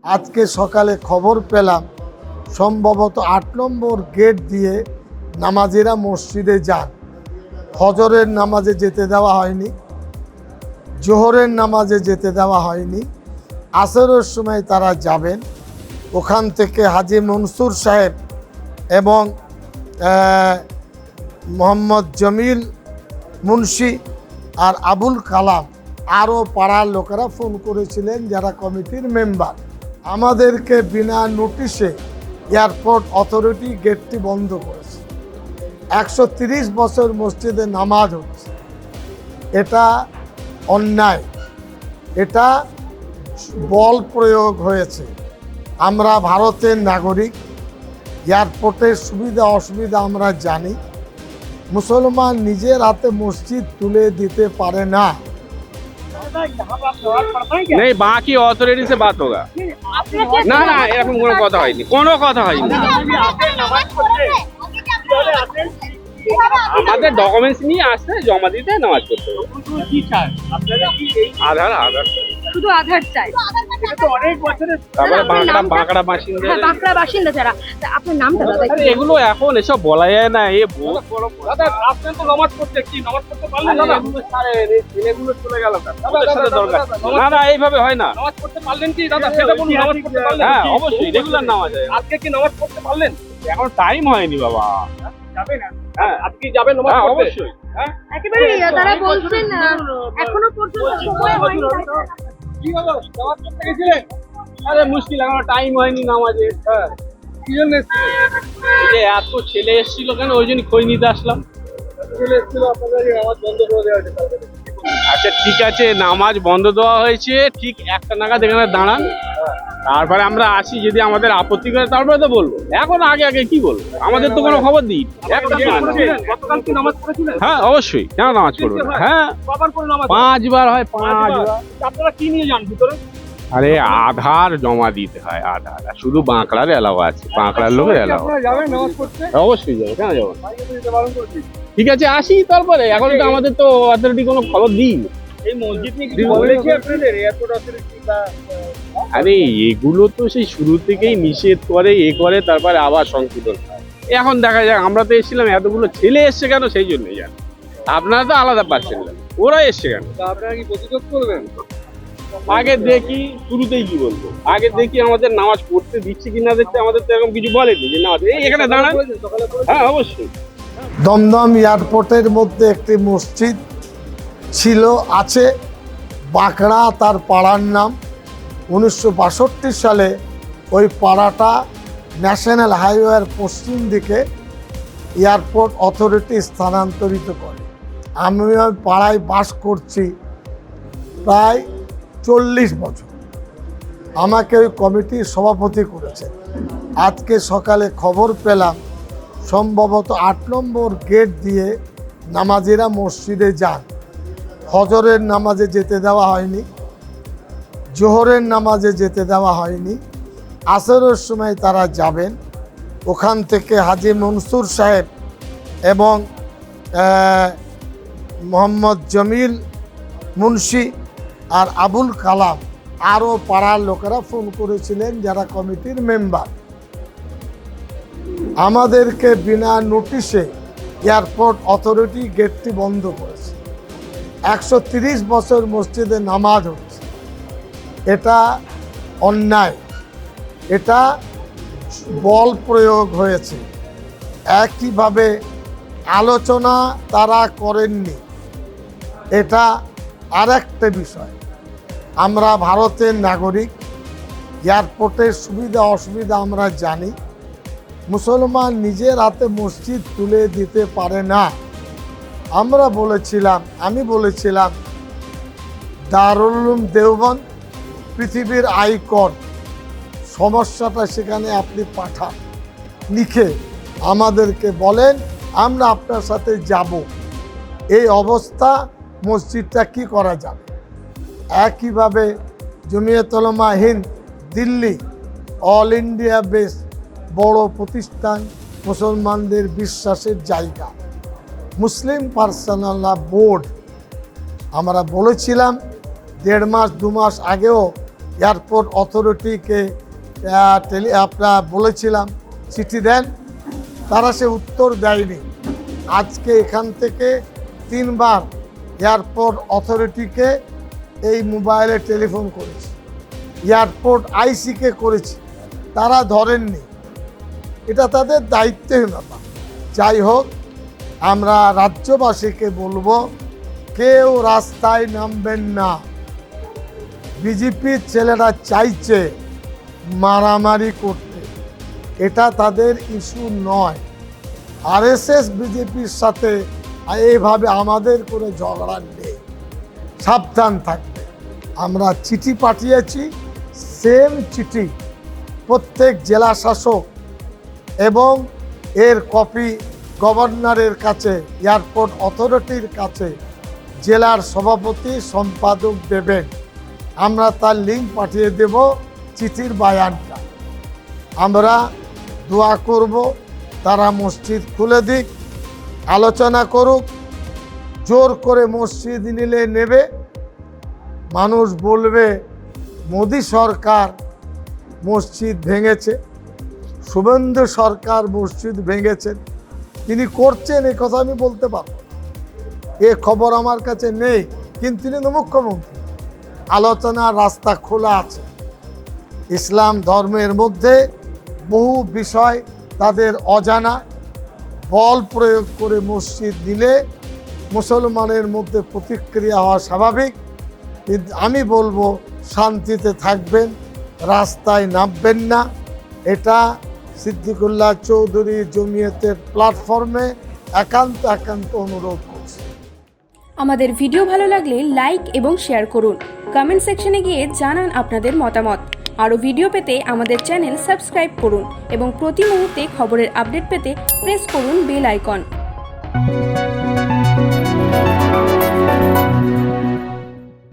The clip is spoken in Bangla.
আজকে সকালে খবর পেলাম সম্ভবত ৮ নম্বর গেট দিয়ে নামাজিরা মসজিদে যান। ফজরের নামাজে যেতে দেওয়া হয়নি, জোহরের নামাজে যেতে দেওয়া হয়নি, আসরের সময় তারা যাবেন। ওখান থেকে হাজী মনসুর সাহেব এবং মোহাম্মদ জমিল মুন্সি আর আবুল কালাম আরও পাড়ার লোকেরা ফোন করেছিলেন যারা কমিটির মেম্বার। আমাদেরকে বিনা নোটিশে এয়ারপোর্ট অথরিটি গেটটি বন্ধ করেছে। ১৩০ বছর মসজিদে নামাজ হচ্ছে, এটা অন্যায়, এটা বল প্রয়োগ হয়েছে। আমরা ভারতের নাগরিক, এয়ারপোর্টের সুবিধা অসুবিধা আমরা জানি। মুসলমান নিজের হাতে মসজিদ তুলে দিতে পারে না। नहीं, बाकी अथॉरिटी से बात होगा। না না, এরকম কোনো কথা হয়নি, কোনো কথা হয়নি। আমাদের ডকুমেন্টস নিয়ে আসতে জমা দিতে নামাজ পড়তে হবে। আধার আধার শুধু আধার চাই। তারপরে বাঁকড়া বাসিন্দা, হ্যাঁ, বাঁকড়া বাসিন্দা যারা। তা আপনার নামটা দাদা একটু এগুলো এখন এসব বলা যায় না। এ বহুত বড় দাদা, আপনি তো নামাজ পড়তে কি নামাজ পড়তে পারলেন না? ছেলেগুলো চলে গেল দরকার না না, এইভাবে হয় না। নামাজ পড়তে পারলেন কি দাদা? সেটা বলুন, নামাজ পড়তে পারলেন? হ্যাঁ অবশ্যই, রেগুলার নামাজ হয়। আজকে কি নামাজ পড়তে পারলেন? এখন টাইম হয়নি বাবা। যাবে না? হ্যাঁ, আজকে যাবেন নামাজ পড়তে? অবশ্যই। হ্যাঁ, একেবারে তারা বলছেন এখনো পর্যন্ত সময় হয়নি। কি হলো, নামাজ পড়তে গেছিলেন? আরে মুশকিল, এখনো টাইম হয়নি নামাজে। হ্যাঁ, কি জন্য এসেছিলেন? এই যে এত ছেলে এসেছিল কেন, ওই জন্য খোঁজ নিতে আসলাম। ছেলে এসেছিল, আপনাদের নামাজ বন্ধ করে দেওয়া হয়েছে। আচ্ছা ঠিক আছে, নামাজ বন্ধ দেওয়া হয়েছে, ঠিক 1টা নাগাদ এখানে দাঁড়ান, তারপরে আমরা আসি। যদি আমাদের আপত্তি করে তারপরে তো বলবো। এখন আগে আগে কি বলবো? আমাদের তো কোনো খবর দিই। হ্যাঁ অবশ্যই, কেন নামাজ পড়বো না? হ্যাঁ, 5 বার হয়, 5 বার। আপনারা কি নিয়ে যান ভিতরে? আরে আধার জমা দিতে হয়, আধার। আর শুধু বাঁকড়ার এলাও আছে, বাঁকড়ার লোকের এলাও। অবশ্যই যাবো, কেন যাবো? ঠিক আছে আসি তারপরে। এখন তো আমাদের তো অথরিটি কোনো খবর দিই। এই মসজিদ নিয়ে কিছু বলেছে আপনাদের এয়ারপোর্ট অথরিটি? আরে এগুলো তো সেই শুরু থেকেই নিষেধ করে, করে তারপরে আবার সংশোধন হয়। এখন দেখা যাক, আমরা তো এসেছিলাম, এতগুলো ছেলে এসছে কেন সেই জন্যই জান। আপনারা তো আলাদা পাচ্ছেন না, ওরা এসছে কেন? আপনারা কি প্রতিরোধ করবেন? আগে দেখি, শুরুতেই কি বলবো, আগে দেখি আমাদের নামাজ পড়তে দিচ্ছে কি না দিচ্ছে। আমাদের তো এরকম কিছু বলেনি যে নামাজ এখানে দাঁড়ান। হ্যাঁ অবশ্যই। দমদম এয়ারপোর্টের মধ্যে একটি মসজিদ ছিল, আছে, বাঁকড়া তার পাড়ার নাম। 1962 সালে ওই পাড়াটা ন্যাশনাল হাইওয়ের পশ্চিম দিকে এয়ারপোর্ট অথরিটি স্থানান্তরিত করে। আমি ওই পাড়ায় বাস করছি প্রায় 40 বছর। আমাকে ওই কমিটির সভাপতি করেছে। আজকে সকালে খবর পেলাম সম্ভবত ৮ নম্বর গেট দিয়ে নামাজিরা মসজিদে যান। ফজরের নামাজে যেতে দেওয়া হয়নি, জোহরের নামাজে যেতে দেওয়া হয়নি, আসরের সময় তারা যাবেন। ওখান থেকে হাজী মনসুর সাহেব এবং মোহাম্মদ জমিল মুন্সি আর আবুল কালাম আরও পাড়ার লোকেরা ফোন করেছিলেন যারা কমিটির মেম্বার। আমাদেরকে বিনা নোটিশে এয়ারপোর্ট অথরিটি গেটটি বন্ধ করেছে। ১৩০ বছর মসজিদে নামাজ হচ্ছে, এটা অন্যায়, এটা বল প্রয়োগ হয়েছে। একইভাবে আলোচনা তারা করেননি, এটা আরেকটা বিষয়। আমরা ভারতের নাগরিক, এয়ারপোর্টের সুবিধা অসুবিধা আমরা জানি। মুসলমান নিজের হাতে মসজিদ তুলে দিতে পারে না। আমি বলেছিলাম দারুল উলুম দেওবন্দ পৃথিবীর আইকন, সমস্যাটা সেখানে আপনি পাঠান, লিখে আমাদেরকে বলেন, আমরা আপনার সাথে যাব। এই অবস্থা, মসজিদটা কি করা যাবে? একইভাবে Jamiat Ulama Hind Delhi, all India base বড় প্রতিষ্ঠান, মুসলমানদের বিশ্বাসের জায়গা, মুসলিম পার্সোনাল ল বোর্ড। আমরা বলেছিলাম 1.5 মাস 2 মাস আগেও এয়ারপোর্ট অথরিটিকে আপনারা বলেছিলাম চিঠি দেন, তারা সে উত্তর দেয়নি। আজকে এখান থেকে 3 বার এয়ারপোর্ট অথরিটিকে এই মোবাইলে টেলিফোন করেছি, এয়ারপোর্ট আইসিকে করেছি, তারা ধরেননি। এটা তাদের দায়িত্বহীনতা। যাই হোক, আমরা রাজ্যবাসীকে বলবো, কেউ রাস্তায় নামবেন না। বিজেপির ছেলেরা চাইছে মারামারি করতে, এটা তাদের ইস্যু নয়। আরএসএস বিজেপির সাথে এইভাবে আমাদের করে ঝগড়া নেই, সাবধান থাকবে। আমরা চিঠি পাঠিয়েছি, সেম চিঠি প্রত্যেক জেলা শাসক এবং এর কপি গভর্নরের কাছে, এয়ারপোর্ট অথরিটির কাছে জেলার সভাপতি সম্পাদক দেবেন। আমরা তার লিঙ্ক পাঠিয়ে দেব চিঠির বায়ানটা। আমরা দোয়া করব তারা মসজিদ খুলে দিক, আলোচনা করুক। জোর করে মসজিদ নিলে নেবে, মানুষ বলবে মোদি সরকার মসজিদ ভেঙেছে, শুভেন্দু সরকার মসজিদ ভেঙেছেন। তিনি করছেন এ কথা আমি বলতে পারব, এ খবর আমার কাছে নেই, কিন্তু তিনি তো মুখ্যমন্ত্রী। আলোচনার রাস্তা খোলা আছে। ইসলাম ধর্মের মধ্যে বহু বিষয় তাদের অজানা, বল প্রয়োগ করে মসজিদ নিলে মুসলমানের মধ্যে প্রতিক্রিয়া হওয়া স্বাভাবিক। কিন্তু আমি বলবো শান্তিতে থাকবেন, রাস্তায় নামবেন না। এটা সিদ্দিকুল্লাহ চৌধুরী জমিয়তের প্ল্যাটফর্মে একান্ত অনুরোধ করছি। আমাদের ভিডিও ভালো লাগলে লাইক এবং শেয়ার করুন। কমেন্ট সেকশনে গিয়ে জানান আপনাদের মতামত। আরও ভিডিও পেতে আমাদের চ্যানেল সাবস্ক্রাইব করুন এবং প্রতি মুহূর্তে খবরের আপডেট পেতে প্রেস করুন বেল আইকন।